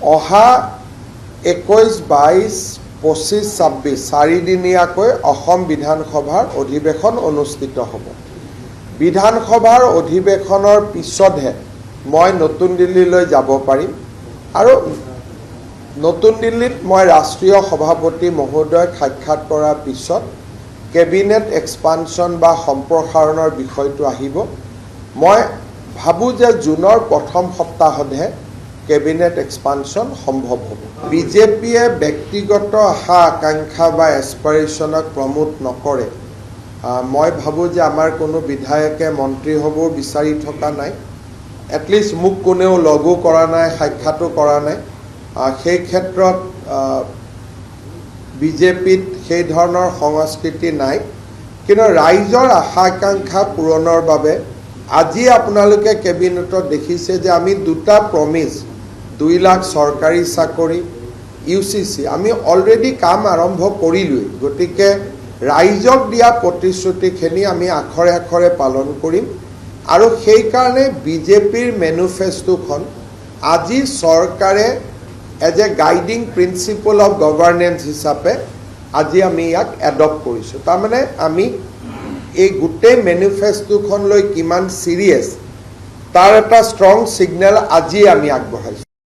অহা 21, 22, 25, 26 চাৰিদিনীয়াকৈ অসম বিধানসভাৰ অধিৱেশন অনুষ্ঠিত হ'ব। বিধানসভাৰ অধিৱেশনৰ পিছতহে মই নতুন দিল্লীলৈ যাব পাৰিম আৰু নতুন দিল্লীত মই ৰাষ্ট্ৰীয় সভাপতি মহোদয়ক সাক্ষাৎ কৰাৰ পিছত কেবিনেট এক্সপানশ্যন বা সম্প্ৰসাৰণৰ বিষয়টো আহিব। মই ভাবোঁ যে জুনৰ প্ৰথম সপ্তাহতহে কেবিনেট এক্সপানশ্যন সম্ভৱ হ'ব। বিজেপিয়ে ব্যক্তিগত আশা আকাংক্ষা বা এছপাৰেশ্যনক প্ৰমোট নকৰে। মই ভাবোঁ যে আমাৰ কোনো বিধায়কে মন্ত্ৰী হ'ব বিচাৰি থকা নাই। এটলিষ্ট মোক কোনেও লগো কৰা নাই, সাক্ষাতো কৰা নাই। সেই ক্ষেত্ৰত বিজেপিত সেই ধৰণৰ সংস্কৃতি নাই। কিন্তু ৰাইজৰ আশা আকাংক্ষা পূৰণৰ বাবে আজি আপোনালোকে কেবিনেটত দেখিছে যে আমি দুটা প্ৰমিছ 2 লাখ চৰকাৰী চাকৰি UCC আমি অলৰেডি কাম আৰম্ভ কৰিলোঁৱেই। গতিকে ৰাইজক দিয়া প্ৰতিশ্ৰুতিখিনি আমি আখৰে আখৰে পালন কৰিম আৰু সেইকাৰণে বিজেপিৰ মেনিফেষ্টোখন আজি চৰকাৰে as a guiding principle of governance হিচাপে আজি আমি ইয়াক এডপ্ট কৰিছোঁ। তাৰমানে আমি এই গোটেই মেনিফেষ্টোখন লৈ কিমান চিৰিয়াছ তাৰ এটা ষ্ট্ৰং ছিগনেল আজি আমি আগবঢ়াইছোঁ।